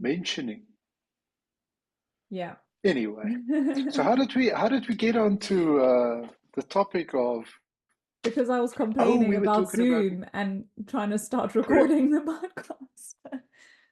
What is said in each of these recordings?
mentioning. Yeah. Anyway, so how did we get onto the topic of, Because I was oh, complaining we were about talking about, Zoom and trying to start correct. recording the podcast.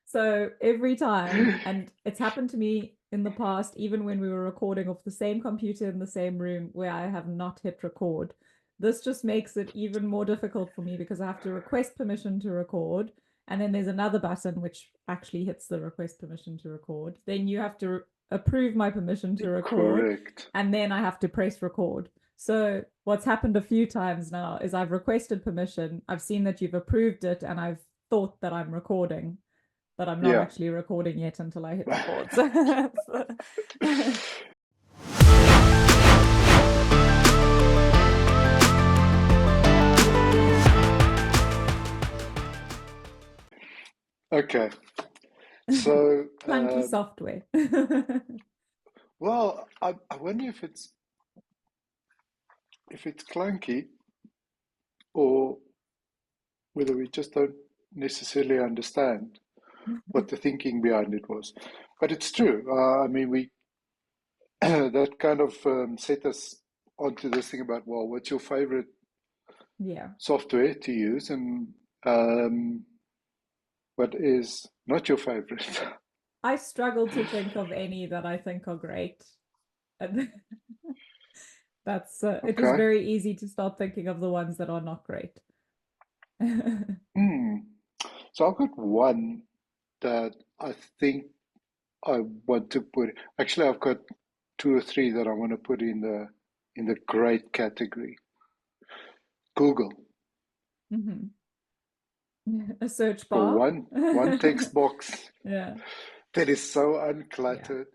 So every time, and it's happened to me in the past, even when we were recording off the same computer in the same room where I have not hit record. This just makes it even more difficult for me because I have to request permission to record. And then there's another button which actually hits the request permission to record. Then you have to approve my permission to record. Correct. And then I have to press record. So what's happened a few times now is I've requested permission, I've seen that you've approved it, and I've thought that I'm recording, but I'm not Yeah. actually recording yet until I hit record. So Okay. So, clunky software. well, I wonder if it's clunky or whether we just don't necessarily understand what the thinking behind it was. But it's true. I mean, we that kind of set us onto this thing about, well, what's your favorite Yeah. software to use, and um, what is not your favorite? I struggle to think of any that I think are great. And that's it is Okay. very easy to start thinking of the ones that are not great. Hmm. So I've got one that I think I want to put. Actually, I've got two or three that I want to put in the great category. Google, Mhm. A search for bar. one text box Yeah. that is so Yeah. uncluttered.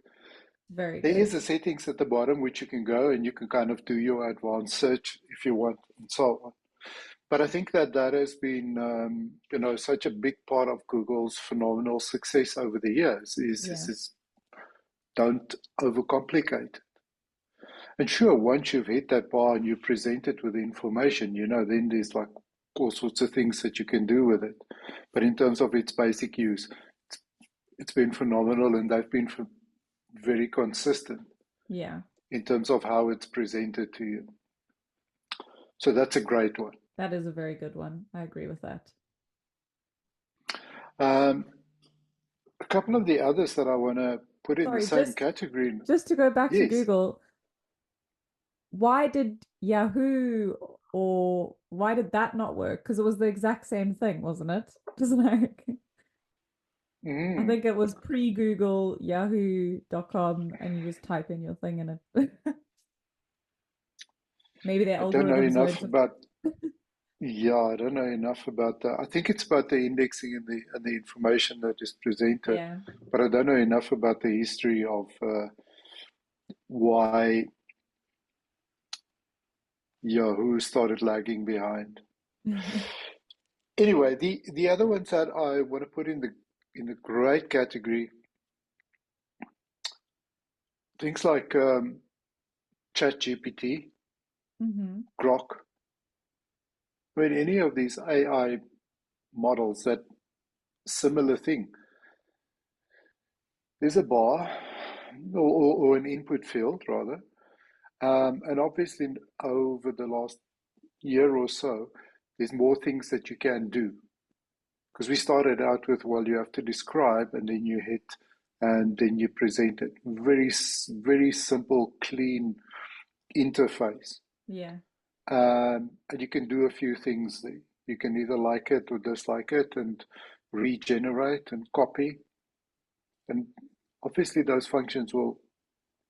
Very There good. is a settings at the bottom which you can go and you can kind of do your advanced search if you want, and so on. But I think that has been, such a big part of Google's phenomenal success over the years Yeah. is don't overcomplicate. And sure, once you've hit that bar and you present it with information, then there's like all sorts of things that you can do with it. But in terms of its basic use, it's been phenomenal, and they've been very consistent Yeah. in terms of how it's presented to you. So that's a great one. That is a very good one. I agree with that. Um, a couple of the others that I want to put in the Sorry, same just category. just to go back to Yes. Google, why did Yahoo or why did that not work? Because it was the exact same thing, wasn't it? Just like I Mm. think it was pre-Google yahoo.com and you just type in your thing and it maybe their I don't know algorithms enough weren't. about. Yeah, I don't know enough about that. I think it's about the indexing and the information that is presented, Yeah. but I don't know enough about the history of why Yahoo started lagging behind. Anyway, the other ones that I want to put in the great category, things like ChatGPT, Hmm. Grok. I mean, any of these AI models, that similar thing. There's a bar or an input field rather, and obviously over the last year or so, there's more things that you can do. Because we started out with, well, you have to describe and then you hit and then you present it. Very, very simple, clean interface. Yeah. And you can do a few things there. You can either like it or dislike it and regenerate and copy. And obviously those functions will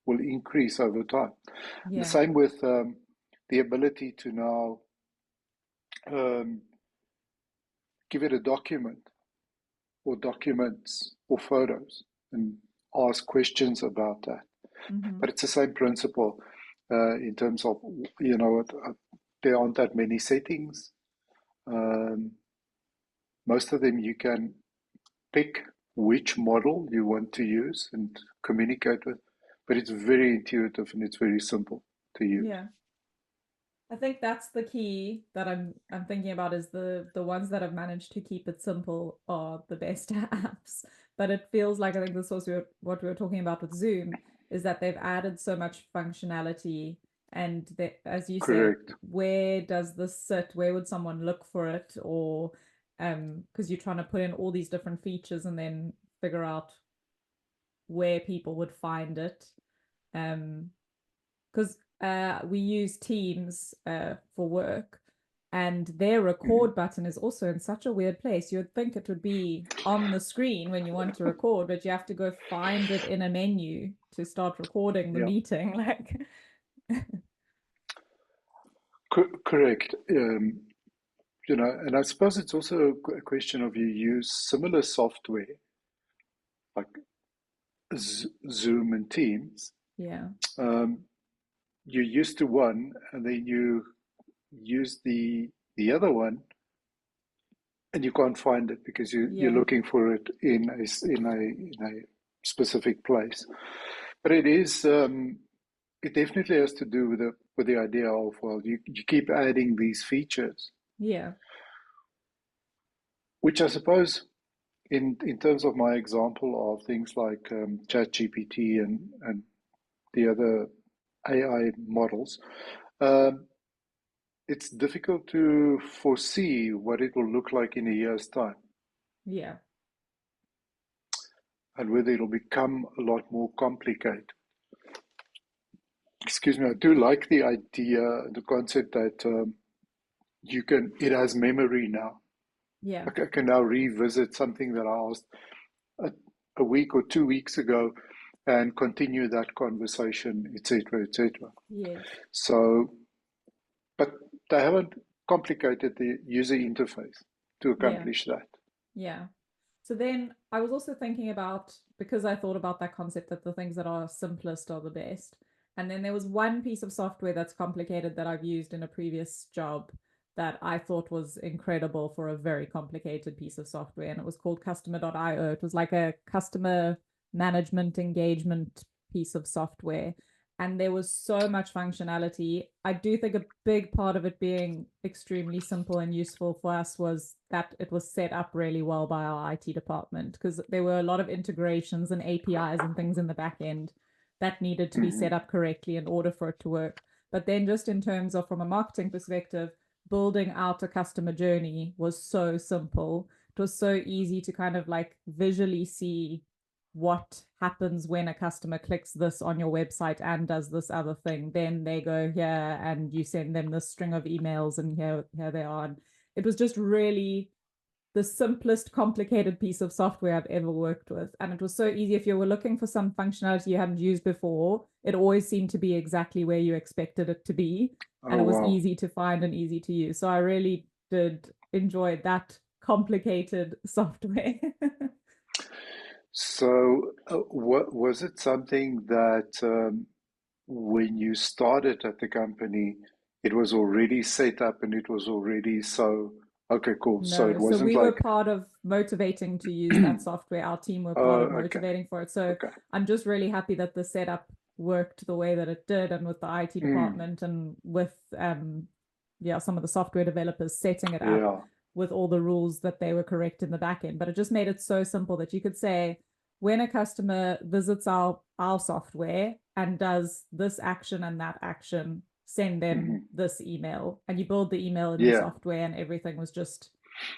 increase over time. And the Yeah. same with the ability to now um, give it a document or documents or photos and ask questions about that. Hmm. But it's the same principle in terms of, there aren't that many settings. Um, most of them you can pick which model you want to use and communicate with, but it's very intuitive and it's very simple to use. Yeah. I think that's the key that I'm thinking about is the ones that have managed to keep it simple are the best apps But it feels like, I think this was what we were talking about with Zoom, is that they've added so much functionality. And they, as you say, Correct. where does this sit? Where would someone look for it? Or because you're trying to put in all these different features and then figure out where people would find it. Because we use Teams for work, and their record button is also in such a weird place. You'd think it would be on the screen when you want to record, but you have to go find it in a menu to start recording the Yeah, meeting. Like, correct. And I suppose it's also a question of you use similar software like Zoom and Teams. yeah, Um, you're used to one, and then you use the other one, and you can't find it because you're yeah, looking for it in a specific place. But it definitely has to do with the idea of, well, you keep adding these features, yeah, which I suppose in terms of my example of things like ChatGPT and the other AI models, um, it's difficult to foresee what it will look like in a year's time yeah, and whether it'll become a lot more complicated. Excuse me, I do like the idea, the concept that it has memory now. yeah, I can now revisit something that I asked a week or 2 weeks ago and continue that conversation, etc., etc. yes, So, but they haven't complicated the user interface to yeah, accomplish that. yeah. So then I was also thinking about, because I thought about that concept that the things that are simplest are the best. And then there was one piece of software that's complicated that I've used in a previous job that I thought was incredible for a very complicated piece of software. And it was called customer.io. It was like a customer management engagement piece of software, and there was so much functionality. I do think a big part of it being extremely simple and useful for us was that it was set up really well by our IT department, because there were a lot of integrations and APIs and things in the back end that needed to be Mm-hmm. set up correctly in order for it to work. But then, just in terms of from a marketing perspective, building out a customer journey was so simple. It was so easy to kind of like visually see what happens when a customer clicks this on your website and does this other thing. Then they go here and you send them this string of emails, and here they are. And it was just really the simplest complicated piece of software I've ever worked with. And it was so easy. If you were looking for some functionality you hadn't used before, it always seemed to be exactly where you expected it to be. And Oh, it was wow. easy to find and easy to use. So I really did enjoy that complicated software. So, what was it something that when you started at the company, it was already set up and it was already so, okay, cool. So it No, so wasn't we were like, part of motivating to use that software. Our team were part oh, of okay, motivating for it. So okay. I'm just really happy that the setup worked the way that it did, and with the IT Mm, department and with yeah, some of the software developers setting it up yeah. with all the rules that they were correct in the back end. But it just made it so simple that you could say, when a customer visits our software and does this action and that action, send them Hmm. this email. And you build the email in the Yeah. software, and everything was just,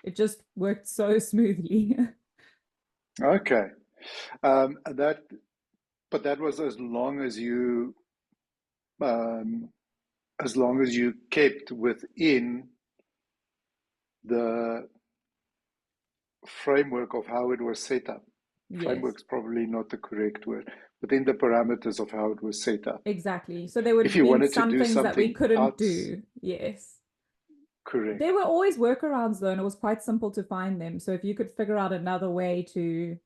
it just worked so smoothly. Okay. That, but that was um, as long as you kept within the framework of how it was set up. Yes, Framework's probably not the correct word, within the parameters of how it was set up. exactly. So there would If have you been wanted to some do things that we something couldn't else, do. Yes. There correct. were always workarounds though, and it was quite simple to find them. So if you could figure out another way to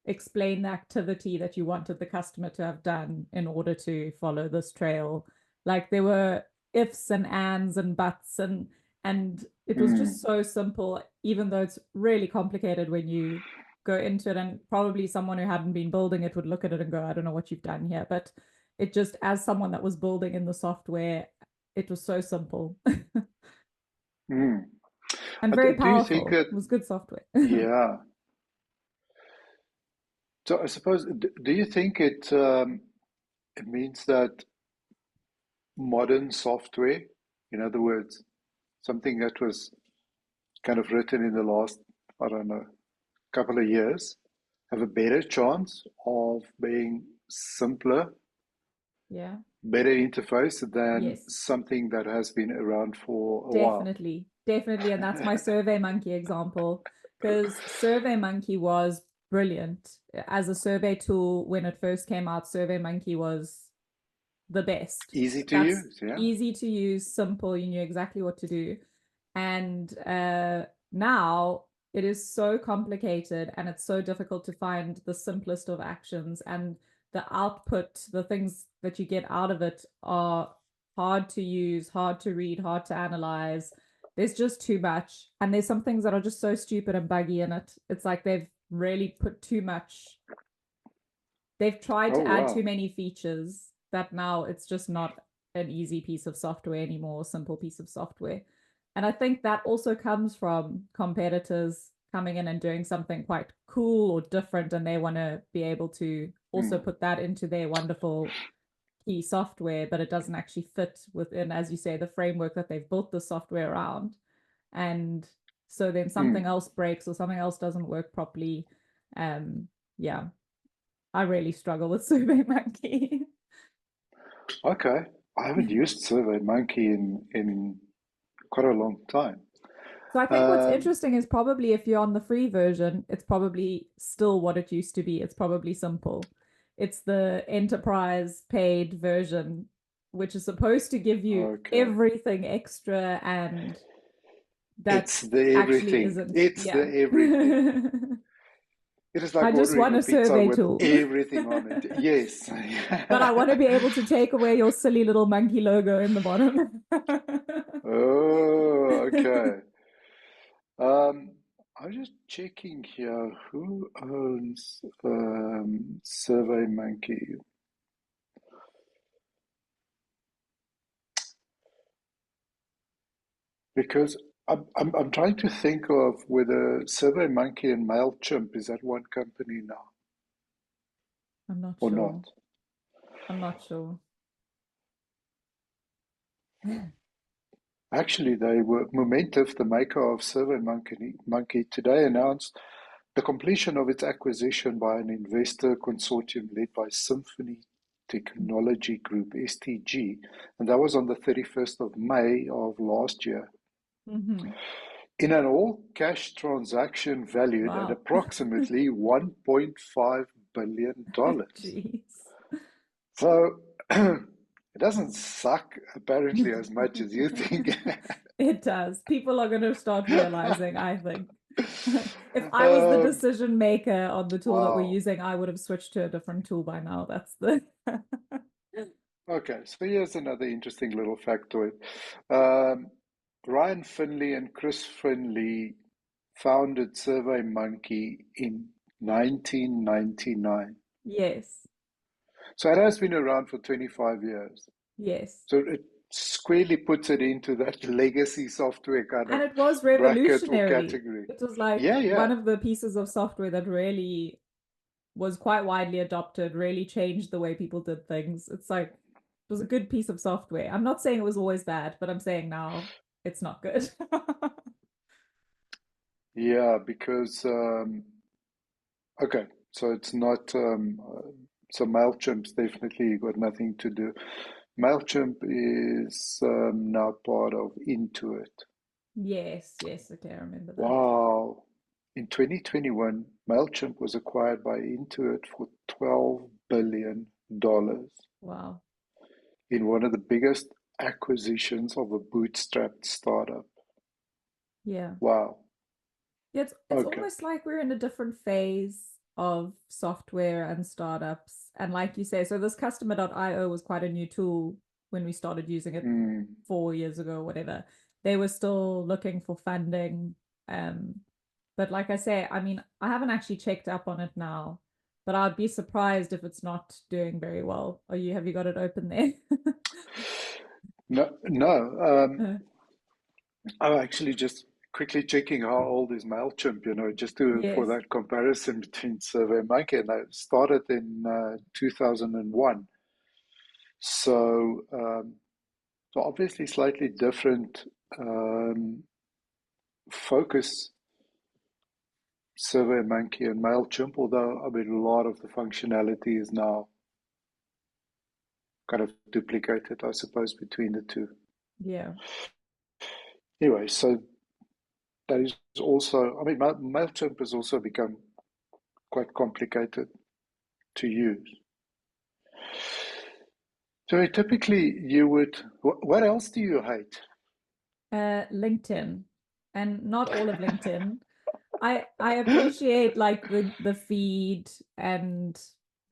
explain the activity that you wanted the customer to have done in order to follow this trail, like there were ifs and ands and buts, and it was Mm, just so simple, even though it's really complicated when you go into it. And probably someone who hadn't been building it would look at it and go, I don't know what you've done here. But it just, as someone that was building in the software, it was so simple mm. and I very do you think powerful. that, It was good software. yeah, So I suppose, do you think it means that modern software, in other words, something that was kind of written in the last, I don't know, couple of years, have a better chance of being simpler, Yeah. better interface than Yes. something that has been around for a while? Definitely, definitely. And that's my SurveyMonkey example, because SurveyMonkey was brilliant as a survey tool when it first came out. SurveyMonkey was the best. Easy to That's use, yeah? easy to use, simple, you knew exactly what to do. And now it is so complicated and it's so difficult to find the simplest of actions, and the output, the things that you get out of it are hard to use, hard to read, hard to analyze. There's just too much. And there's some things that are just so stupid and buggy in it. It's like they've really put too much, they've tried Oh, to add too wow. many features that now it's just not an easy piece of software anymore, simple piece of software. And I think that also comes from competitors coming in and doing something quite cool or different, and they want to be able to also Mm, put that into their wonderful key software, but it doesn't actually fit within, as you say, the framework that they've built the software around. And so then something mm. else breaks or something else doesn't work properly. Yeah, I really struggle with SurveyMonkey. Okay. I haven't used SurveyMonkey in quite a long time. So I think what's Um, interesting is probably if you're on the free version, it's probably still what it used to be. It's probably simple. It's the enterprise paid version, which is supposed to give you okay. everything extra, and that It's the actually everything. isn't. It's the Yeah. everything. It is I like just ordering want a a pizza survey with tool. everything on it. Yes. But I want to be able to take away your silly little monkey logo in the bottom. Oh, okay. Um, I'm just checking here who owns SurveyMonkey, because I'm trying to think of whether SurveyMonkey and Mailchimp is at one company now I'm not or sure. not. I'm not sure. Actually, they were Momentive, the maker of SurveyMonkey, today announced the completion of its acquisition by an investor consortium led by Symphony Technology Group, STG, and that was on the 31st of May of last year. Mm-hmm. In an all-cash transaction valued at Wow. approximately $1.5 billion. Jeez. So it doesn't suck apparently as much as you think. It does. People are going to start realizing, I think. If I was the um, decision maker on the tool that we're wow. using, I would have switched to a different tool by now. That's the. Okay, so here's another interesting little factoid. Um, Ryan Finley and Chris Finley founded SurveyMonkey in 1999. Yes. So it has been around for 25 years. Yes. So it squarely puts it into that legacy software kind And of it was bracket or revolutionary. category. It was like Yeah, one yeah, of the pieces of software that really was quite widely adopted, really changed the way people did things. It's like it was a good piece of software. I'm not saying it was always bad, but I'm saying now it's not good. yeah, because, okay, so it's not, so MailChimp's definitely got nothing to do. MailChimp is now part of Intuit. Yes, yes, okay, I remember that. Wow. In 2021, MailChimp was acquired by Intuit for $12 billion Wow. in one of the biggest acquisitions of a bootstrapped startup. Yeah. Wow. Yeah, it's Okay. almost like we're in a different phase of software and startups. And like you say, so this customer.io was quite a new tool when we started using it Mm, 4 years ago or whatever. They were still looking for funding. Um, but like I say, I mean, I haven't actually checked up on it now, but I'd be surprised if it's not doing very well. Have you got it open there? no, no. Uh, I actually just quickly checking how old is Mailchimp, just for Yes. that comparison between SurveyMonkey, and I started in 2001. So, so obviously slightly different focus, SurveyMonkey and Mailchimp, although I mean a lot of the functionality is now kind of duplicated, I suppose, between the two. Yeah. Anyway, so that is also, I mean, Mailchimp has also become quite complicated to use. So typically you would, what else do you hate? LinkedIn, and not all of LinkedIn. I appreciate like the feed and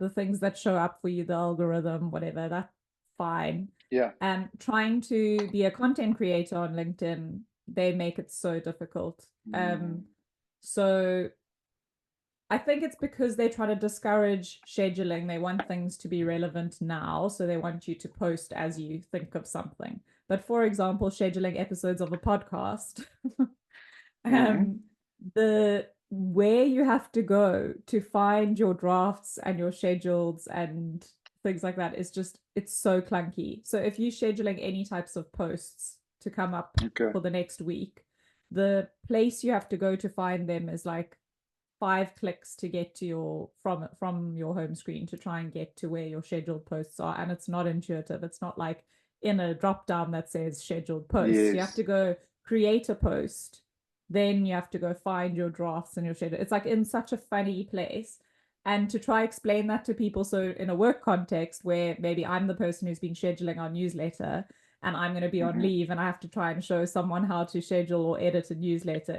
the things that show up for you, the algorithm, whatever, that's fine. Yeah. And trying to be a content creator on LinkedIn, they make it so difficult. So I think it's because they try to discourage scheduling. They want things to be relevant now, so they want you to post as you think of something. But for example, scheduling episodes of a podcast, Mm-hmm. the where you have to go to find your drafts and your schedules and things like that is just, it's so clunky. So if you're scheduling any types of posts to come up Okay. for the next week, the place you have to go to find them is like 5 clicks to get to your from your home screen to try and get to where your scheduled posts are, and it's not intuitive. It's not like in a drop down that says scheduled posts. You have Yes. to go create a post, then you have to go find your drafts and your schedule. It's like in such a funny place. And to try explain that to people, so in a work context where maybe I'm the person who's been scheduling our newsletter and I'm going to be on Mm-hmm. leave and I have to try and show someone how to schedule or edit a newsletter,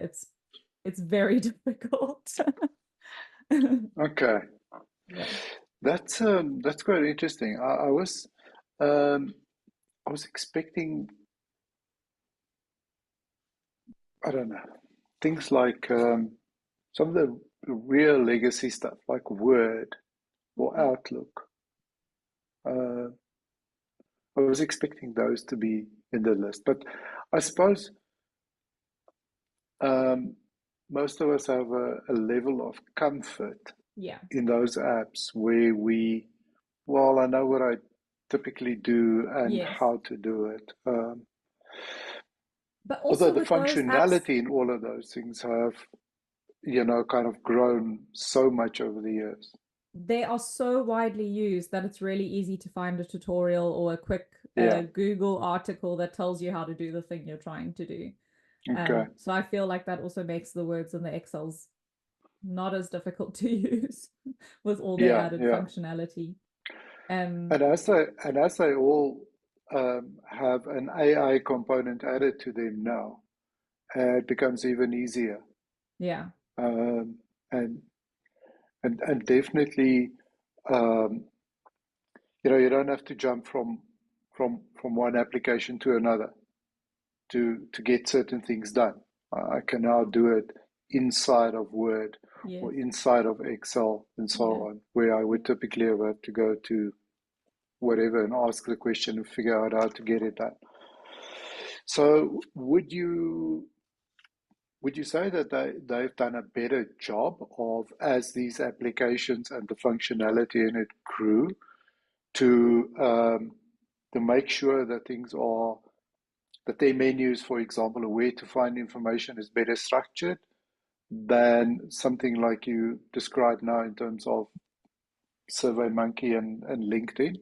it's very difficult. Okay. Yeah. That's quite interesting. Um, I was expecting, I don't know, things like some of the real legacy stuff like Word or Outlook. Uh, I was expecting those to be in the list, but I suppose um, most of us have a level of comfort Yeah. in those apps where well, I know what I typically do and Yes. how to do it. But Although also the with those apps, functionality in all of those things have, kind of grown so much over the years. they are so widely used that it's really easy to find a tutorial or a quick Yeah. Google article that tells you how to do the thing you're trying to do. Okay. So I feel like that also makes the words and the Excels not as difficult to use with all their Yeah. added Yeah. functionality. And as they all have an AI component added to them now, it becomes even easier. Yeah. Um, and and definitely, um, you don't have to jump from one application to another to get certain things done. I can now do it inside of Word Yes. or inside of Excel and so Yeah. on, where I would typically have to go to whatever and ask the question and figure out how to get it done. So would you say that they've done a better job of, as these applications and the functionality in it grew, to make sure that that their menus, for example, or where to find information is better structured than something like you described now in terms of SurveyMonkey and LinkedIn?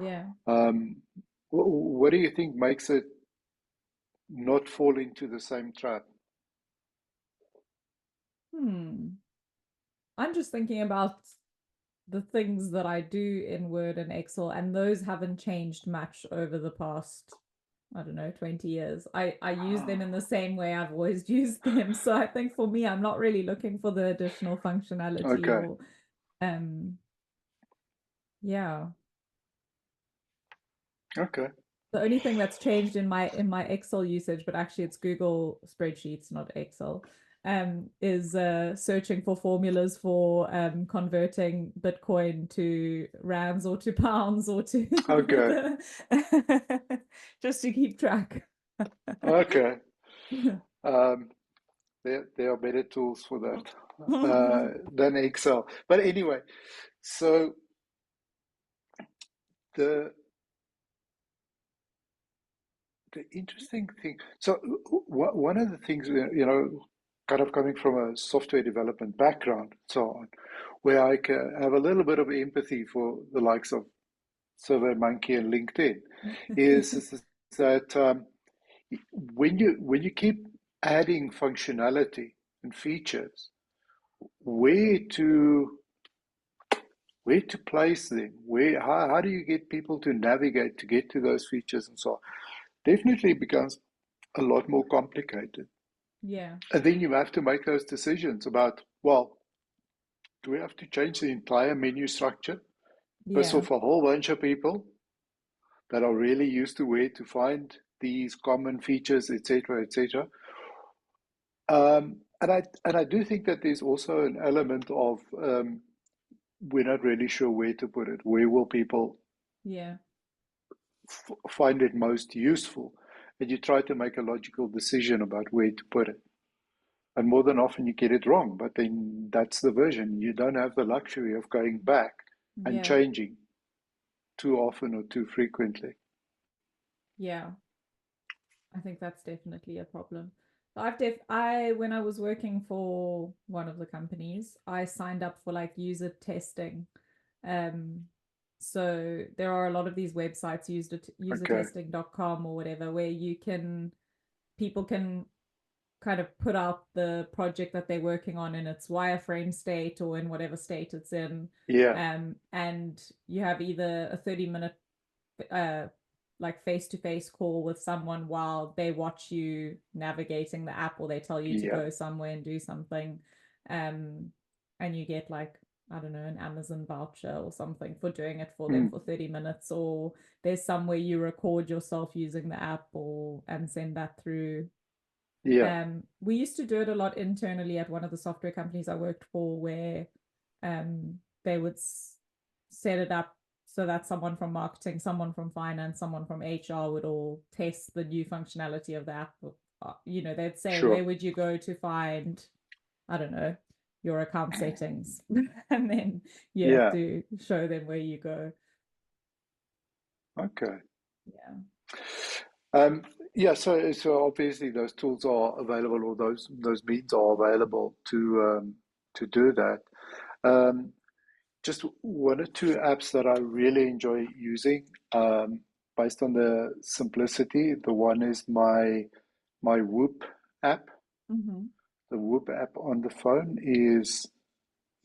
Yeah. Um, what do you think makes it not fall into the same trap? Hmm. I'm just thinking about the things that I do in Word and Excel, and those haven't changed much over the past, I don't know, 20 years. I use them in the same way I've always used them. So I think for me, I'm not really looking for the additional functionality Okay, or um yeah. okay, The only thing that's changed in my Excel usage, but actually it's Google spreadsheets, not Excel, is searching for formulas for converting Bitcoin to rands or to pounds or to okay, just to keep track. okay. Um, there are better tools for that than Excel. But anyway, so the interesting thing. So one of the things, kind of coming from a software development background and so on, where I can have a little bit of empathy for the likes of SurveyMonkey and LinkedIn, is that when you keep adding functionality and features, where to place them? How do you get people to navigate to get to those features and so on? Definitely becomes a lot more complicated. Yeah. And then you have to make those decisions about, well, do we have to change the entire menu structure? Piss Yeah. off a whole bunch of people that are really used to where to find these common features, etc., etc. And I do think that there's also an element of we're not really sure where to put it. Where will people Yeah. find it most useful? And you try to make a logical decision about where to put it. And more than often you get it wrong, but then that's the version. You don't have the luxury of going back and Yeah. changing too often or too frequently. Yeah. I think that's definitely a problem. When I was working for one of the companies, I signed up for like user testing. Um, so there are a lot of these websites, Okay. usertesting.com or whatever, where people can kind of put out the project that they're working on in its wireframe state or in whatever state it's in. Yeah. And you have either a 30-minute like face-to-face call with someone while they watch you navigating the app, or they tell you to Yeah. go somewhere and do something. And you get like, I don't know, an Amazon voucher or something for doing it for them Mm. for 30 minutes, or there's somewhere you record yourself using the app and send that through. Yeah. We used to do it a lot internally at one of the software companies I worked for, where they would set it up so that someone from marketing, someone from finance, someone from HR would all test the new functionality of the app. They'd say, Sure. where would you go to find, I don't know, your account settings? And then you have Yeah. to show them where you go. Okay. Yeah. Yeah, so obviously those tools are available, or those means are available to do that. Um, just one or two apps that I really enjoy using, based on the simplicity. The one is my Whoop app. Mm-hmm. The Whoop app on the phone is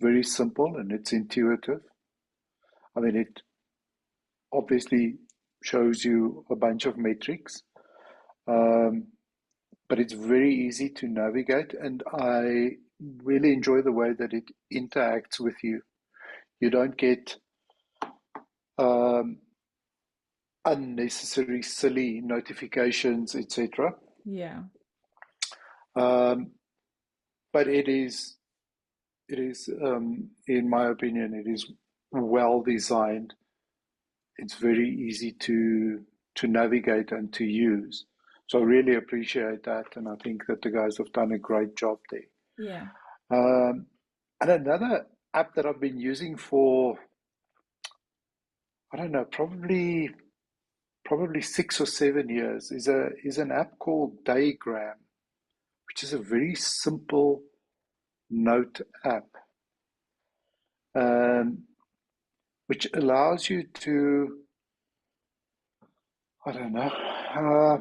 very simple and it's intuitive. I mean, it obviously shows you a bunch of metrics, um, but it's very easy to navigate, and I really enjoy the way that it interacts with you. You don't get um, unnecessary, silly notifications, etc. Yeah. Um, but in my opinion, it is well designed. It's very easy to navigate and to use. So I really appreciate that, and I think that the guys have done a great job there. Yeah. Um, and another app that I've been using for, I don't know, probably 6 or 7 years is an app called Daygram, which is a very simple note app, um, which allows you to, I don't know,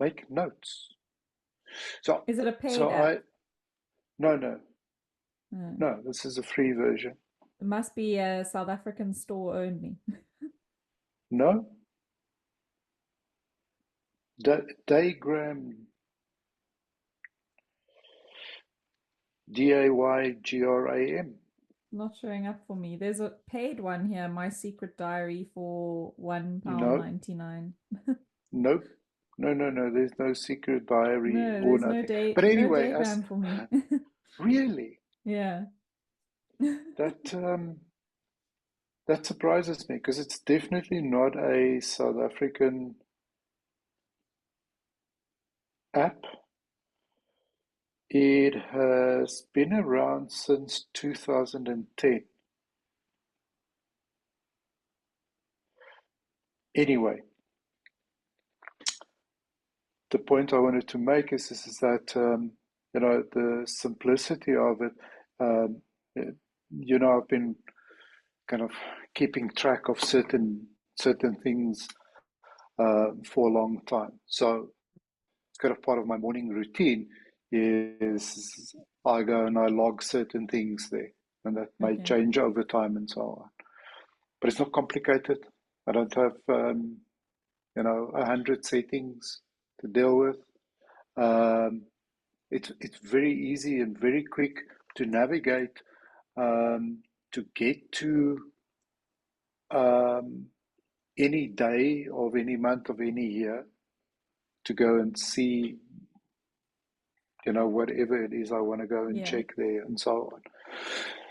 make notes. So, Is it a paid so app? I no no Mm. no. This is a free version. It must be a South African store only. No, Daygram, Daygram. Not showing up for me. There's a paid one here, My Secret Diary, for No, £1.99. nope. No. There's no secret diary No, or there's nothing. But no anyway, as daygram for me. really, Yeah. that that surprises me because it's definitely not a South African app. It has been around since 2010. Anyway, the point I wanted to make is that the simplicity of it. Um, I've been kind of keeping track of certain things for a long time. So it's kind of part of my morning routine is I go and I log certain things there, and that may Okay. change over time and so on. But it's not complicated. I don't have 100 settings to deal with. Um, it's very easy and very quick to navigate, to get to um, any day of any month of any year, to go and see whatever it is I want to go and Yeah. check there and so on.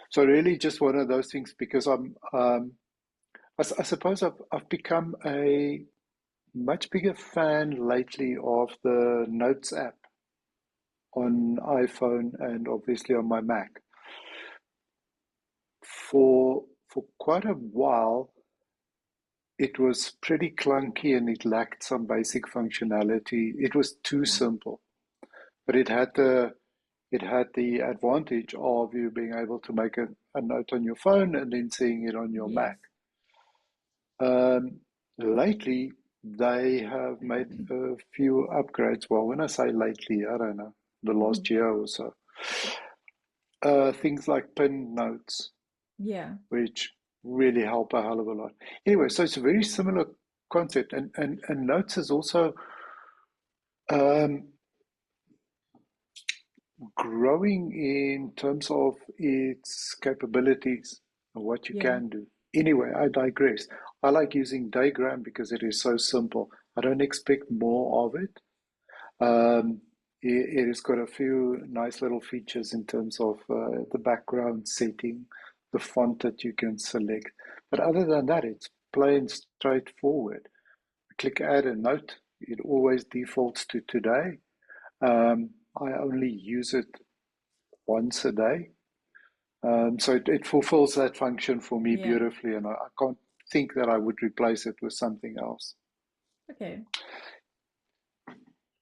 So really, just one of those things, because I suppose I've become a much bigger fan lately of the Notes app on iPhone and obviously on my Mac. For quite a while, it was pretty clunky and it lacked some basic functionality. It was too Yeah. simple, but it had the advantage of you being able to make a note on your phone and then seeing it on your Yes. Mac. Lately, they have made a few upgrades. Well, when I say lately, I don't know, the last year or so. Things like pinned notes, Yeah. which really help a hell of a lot. Anyway, so it's a very similar concept, and Notes is also um, growing in terms of its capabilities and what you Yeah. can do. Anyway, I digress. I like using Diagram because it is so simple. I don't expect more of it. Um, it has got a few nice little features in terms of the background setting, the font that you can select. But other than that, it's plain straightforward. Click add a note. It always defaults to today. I only use it once a day. So it fulfills that function for me Yeah. beautifully, and I can't think that I would replace it with something else. Okay.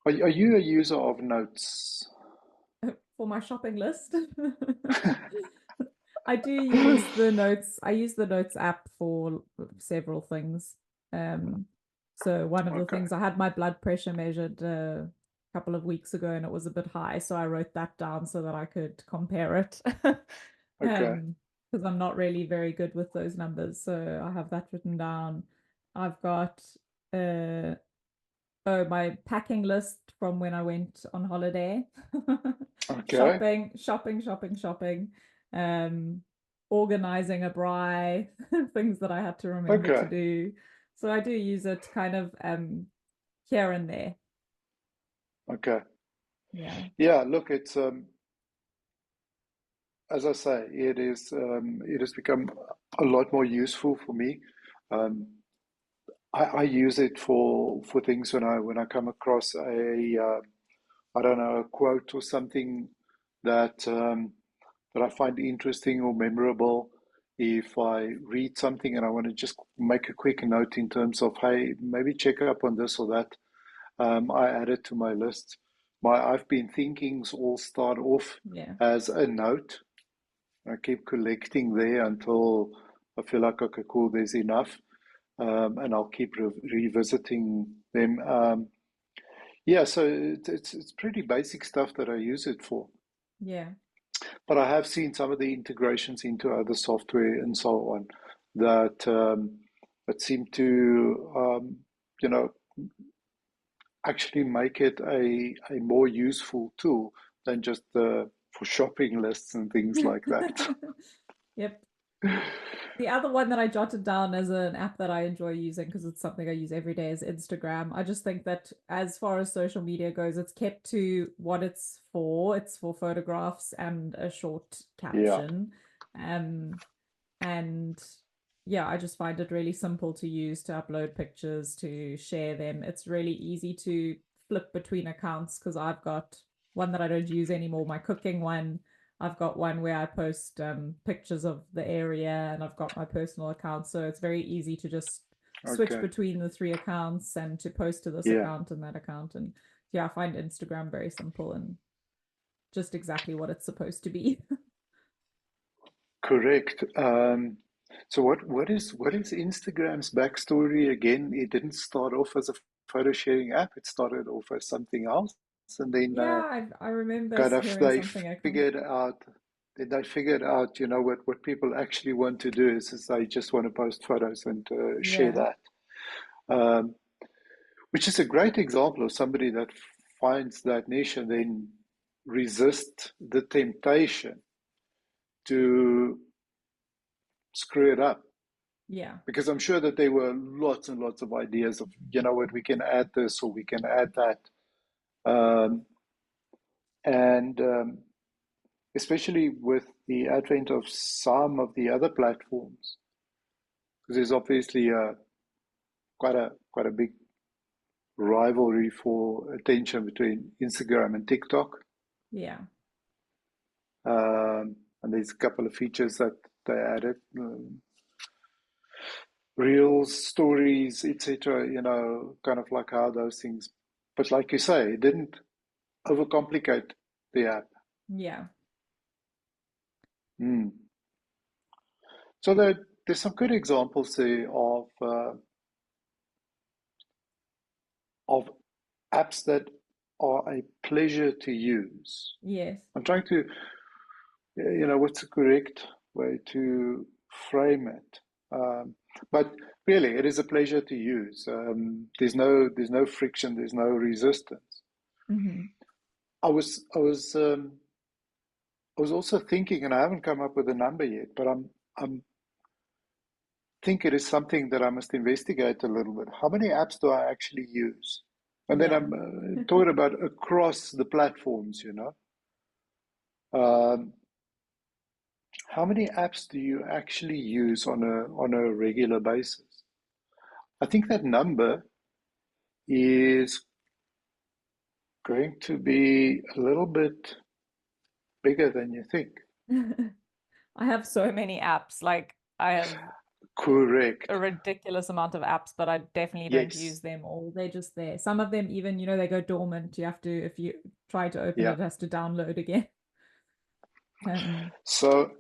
Are you a user of Notes? For my shopping list. I do use the notes. I use the notes app for several things. Um, so one of the Okay, things I had my blood pressure measured a couple of weeks ago and it was a bit high, so I wrote that down so that I could compare it. okay, Because I'm not really very good with those numbers, so I have that written down. I've got uh oh, my packing list from when I went on holiday. okay, Shopping, shopping, shopping, shopping. Um, Organizing a braai, things that I had to remember to okay, do. So I do use it kind of here and there. okay. Yeah. Yeah, look, it's as I say, it has become a lot more useful for me. Um, I use it for things when I come across I don't know, a quote or something that I find interesting or memorable. If I read something and I want to just make a quick note in terms of, hey, maybe check up on this or that, I add it to my list. My I've been thinkings all start off Yeah. as a note. I keep collecting there until I feel like, okay, cool, there's enough, and I'll keep revisiting them. Yeah, so it's pretty basic stuff that I use it for. Yeah. But I have seen some of the integrations into other software and so on that that seem to you know actually make it a more useful tool than just for shopping lists and things like that. Yep. The other one that I jotted down as an app that I enjoy using because it's something I use every day is Instagram. I just think that as far as social media goes, it's kept to what it's for. It's for photographs and a short Yeah. caption. Um, and yeah, I just find it really simple to use to upload pictures, to share them. It's really easy to flip between accounts because I've got one that I don't use anymore, my cooking one. I've got one where I post pictures of the area, and I've got my personal account. So it's very easy to just switch Okay. between the three accounts and to post to this Yeah. account and that account. And yeah, I find Instagram very simple and just exactly what it's supposed to be. Correct. So what is Instagram's backstory again? It didn't start off as a photo sharing app. It started off as something else, and then Yeah, I remember kind of hearing they something like that. figured out. They figured out, what people actually want to do is they just want to post photos and share Yeah, that, um, which is a great example of somebody that finds that niche and then resist the temptation to screw it up. yeah, Because I'm sure that there were lots and lots of ideas of, what we can add this or we can add that. Um, and especially with the advent of some of the other platforms, because there's obviously quite a big rivalry for attention between Instagram and TikTok. yeah, And there's a couple of features that they added, reels, stories, etc. Kind of like how those things. But like you say, it didn't overcomplicate the app. yeah, Mm. So there's some good examples there of apps that are a pleasure to use. yes. I'm trying to, what's the correct way to frame it? But really, it is a pleasure to use. There's no friction. There's no resistance. Hmm. I was also thinking, and I haven't come up with a number yet, but I'm think it is something that I must investigate a little bit. How many apps do I actually use? And then Yeah. I'm talking about across the platforms. Um, how many apps do you actually use on a regular basis? I think that number is going to be a little bit bigger than you think. I have so many apps. Like I have Correct. a ridiculous amount of apps, but I definitely don't Yes. use them all. They're just there. Some of them even, they go dormant. You have to, if you try to open it, Yeah. it has to download again. Um, So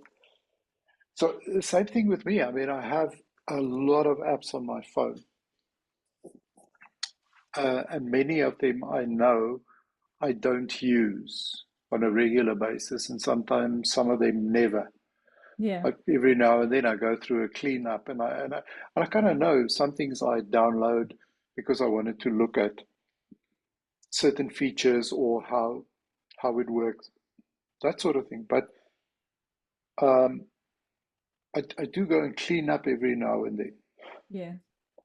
same thing with me. I mean, I have a lot of apps on my phone. And many of them I know I don't use on a regular basis, and sometimes some of them never. yeah, Like every now and then I go through a cleanup, and I kind of know some things I download because I wanted to look at certain features or how it works, that sort of thing. But um, I do go and clean up every now and then. yeah,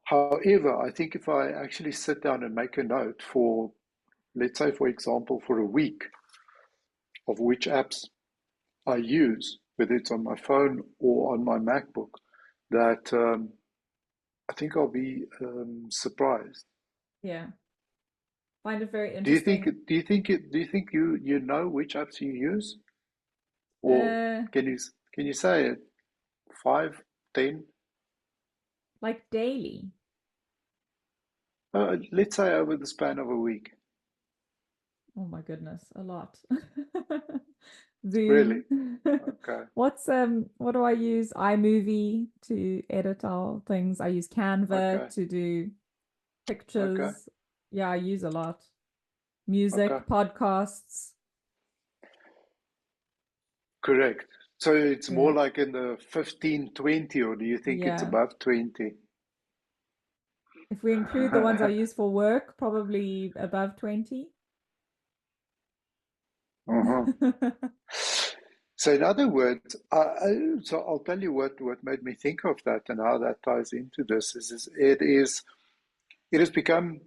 However, I think if I actually sit down and make a note for, let's say, for example, for a week of which apps I use, whether it's on my phone or on my MacBook, that I think I'll be surprised. yeah. Find it very Do you think? interesting. Do you think you know which apps you use, or Uh, can you say it? 5, 10? like daily. Let's say over the span of a week. Oh my goodness, a lot. Really? Zoom. Okay. What do I use? iMovie to edit our things. I use Canva Okay. to do Okay. pictures. Yeah, I use a lot. Okay. Music, podcasts. Correct. So it's more Yeah. like in the 15, 20, or do you think it's Yeah. above 20? If we include the ones I use for work, probably above 20. Uh-huh. So in other words, so I'll tell you what made me think of that and how that ties into this is it has become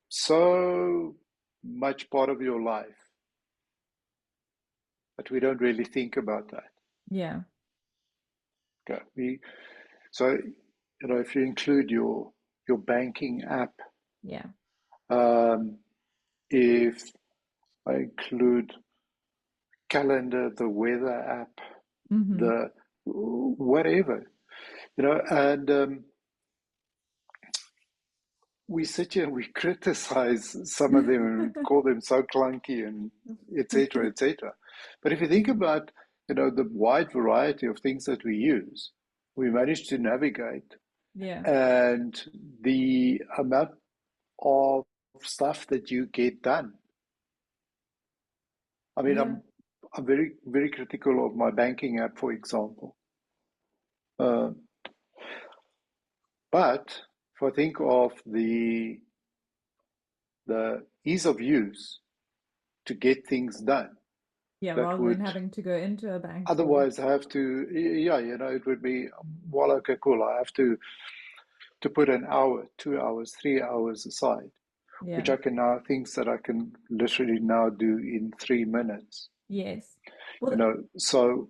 so much part of your life that we don't really think about that. Yeah. Okay. So if you include your banking app, Yeah. um, if I include calendar, the weather app, Mm-hmm. the whatever, and we sit here and we criticize some of them and call them so clunky and etc. etc. But if you think about the wide variety of things that we use, we manage to navigate, Yeah. and the amount of stuff that you get done. I mean, Yeah. I'm very very critical of my banking app, for example. Uh, but if I think of the ease of use to get things done, Yeah, that rather than would having to go into a bank or otherwise have to, yeah, it would be, well, okay, cool. I have to put an hour, 2 hours, 3 hours aside, which yeah. I can now, things that I can literally now do in 3 minutes. Yes. Well, So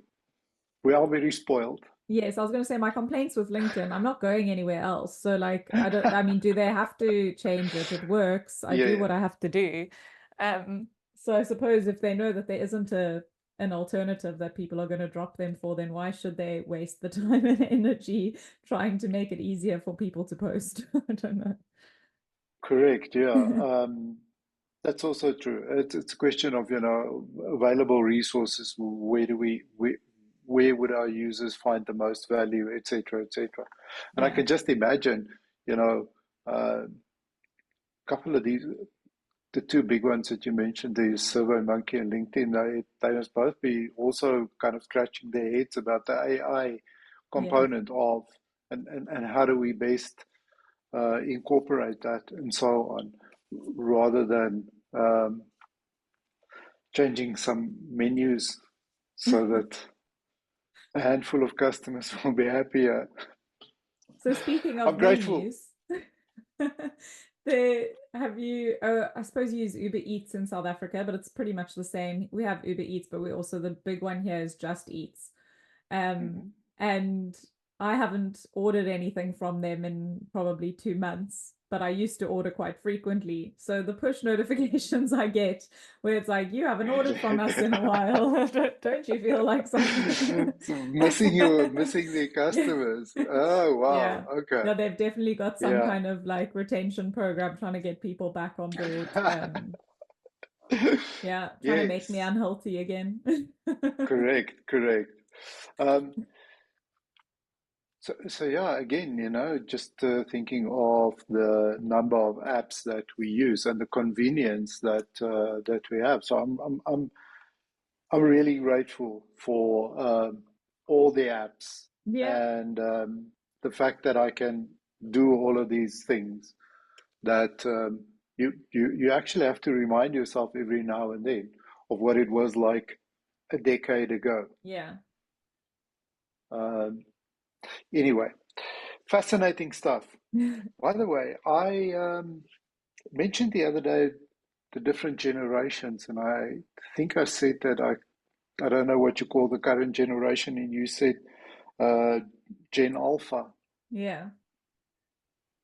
we are very spoiled. yes, I was going to say my complaints with LinkedIn, I'm not going anywhere else. So like I mean, do they have to change it? It works. I Yeah, do yeah. what I have to do. So I suppose if they know that there isn't an alternative that people are going to drop them for, then why should they waste the time and energy trying to make it easier for people to post? I don't know. Correct. Yeah. That's also true. It's a question of, available resources. Where would our users find the most value, et cetera, et cetera. And I Yeah. can just imagine, a couple of these, the two big ones that you mentioned, the SurveyMonkey and LinkedIn, they must both be also kind of scratching their heads about the AI Yeah. component of, and how do we best incorporate that and so on, rather than changing some menus so that a handful of customers will be happier. So speaking I'm of grateful. menus, have you I suppose you use Uber Eats in South Africa, but it's pretty much the same. We have Uber Eats, but we also the big one here is Just Eats. Mhm. And I haven't ordered anything from them in probably 2 months, but I used to order quite frequently. So the push notifications I get where it's like, you haven't ordered from us in a while. Don't you feel like something? So missing their Yeah. customers. Oh wow. Yeah. Okay. Yeah, they've definitely got some Yeah. kind of like retention program trying to get people back on board. Yeah, trying to make me Yes. unhealthy again. Correct. Correct. Um, so yeah, again, just thinking of the number of apps that we use and the convenience that we have. So I'm really grateful for all the apps, Yeah. and the fact that I can do all of these things that you actually have to remind yourself every now and then of what it was like a decade ago. Yeah. Um, anyway, fascinating stuff. By the way, I mentioned the other day the different generations, and I think I said that I don't know what you call the current generation, and you said uh, Gen Alpha. Yeah.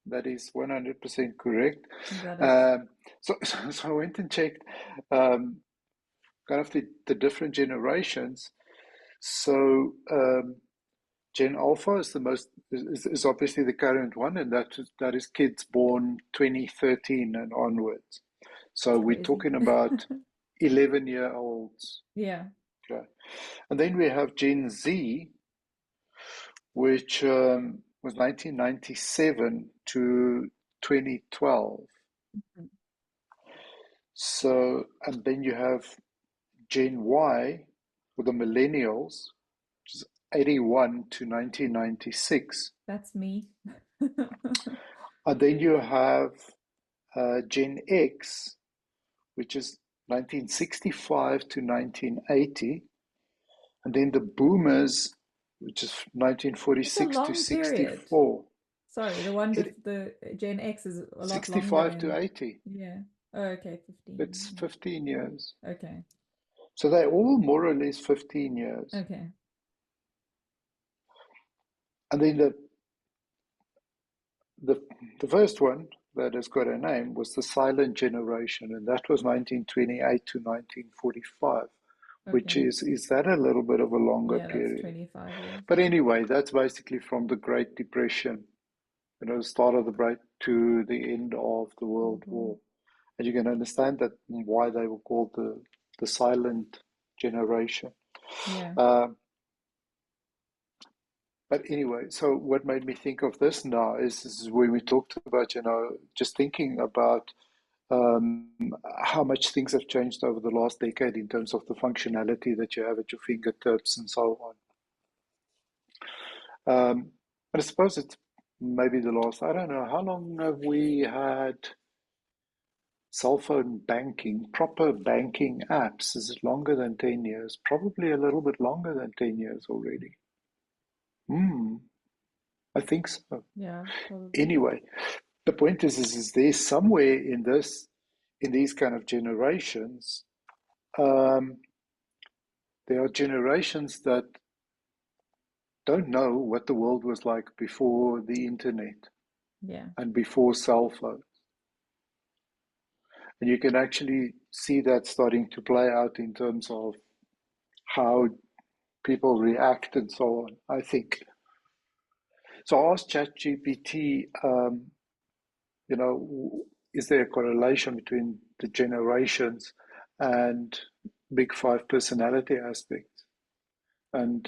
That is 100% correct. Is that it? Um, so I went and checked um, kind of the different generations. So Gen Alpha is the most is obviously the current one, and that is kids born 2013 and onwards. So It's we're crazy. talking about 11-year-olds. Yeah. Okay. And then we have Gen Z, which was 1997 to 2012. So, and then you have Gen Y, or the Millennials, which is 81 to 1996. That's me. And then you have Gen X, which is 1965 to 1980. And then the Boomers, which is It's a 1946 to long period. 64. Sorry, the one It, the Gen X is a lot longer 65 to than 80. yeah. Oh, okay, It's 15. 15 years. Okay. So they're all more or less 15 years. Okay. And then the the first one, that has got a name was the silent generation, and that was 1928 to 1945, which Okay. is that a little bit of a longer Yeah, that's period. 25 years. But anyway, that's basically from the Great Depression, the start of the break to the end of the World War. And you can understand that why they were called the silent generation. Yeah. But anyway, so what made me think of this now is when we talked about, just thinking about um, how much things have changed over the last decade in terms of the functionality that you have at your fingertips and so on. And I suppose it's maybe the last, I don't know, how long have we had cell phone banking, proper banking apps? Is it longer than 10 years? Probably a little bit longer than 10 years already. I think so. Yeah, probably. Anyway, the point is there somewhere in these kind of generations, um, there are generations that don't know what the world was like before the internet Yeah. and before cell phones. And you can actually see that starting to play out in terms of how people react and so on, I think. So I asked ChatGPT, is there a correlation between the generations and big five personality aspects? And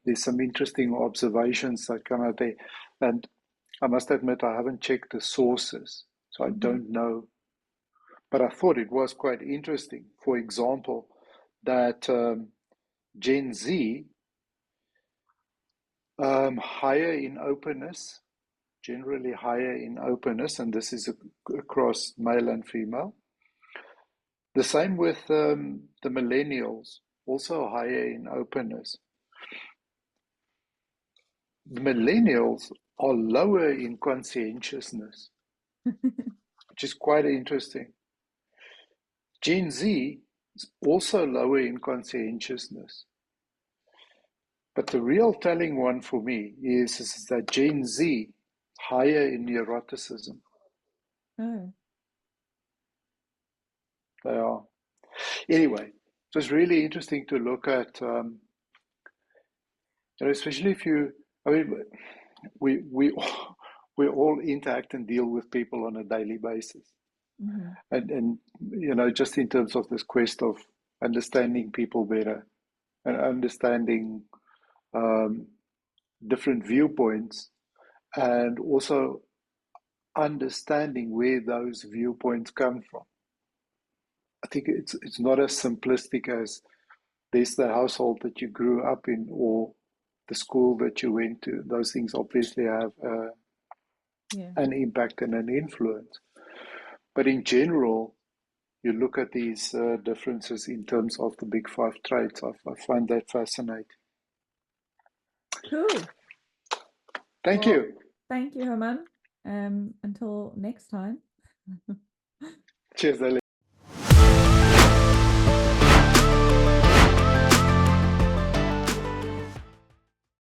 there's some interesting observations that come out there. And I must admit, I haven't checked the sources, so I don't know. But I thought it was quite interesting. For example, that Gen Z, higher in openness, generally higher in openness, and this is across male and female. The same with the millennials, also higher in openness. The millennials are lower in conscientiousness, which is quite interesting. Gen Z is also lower in conscientiousness. But the real telling one for me is that Gen Z higher in neuroticism. Oh. They are. Anyway, it was really interesting to look at, especially if I mean, we we all interact and deal with people on a daily basis, and just in terms of this quest of understanding people better and understanding different viewpoints, and also understanding where those viewpoints come from. I think it's not as simplistic as there's the household that you grew up in or the school that you went to. Those things obviously have an impact and an influence. But in general, you look at these differences in terms of the big five traits. I find that fascinating. Cool. Thank Well, you. thank you, Herman. Until next time. Cheers,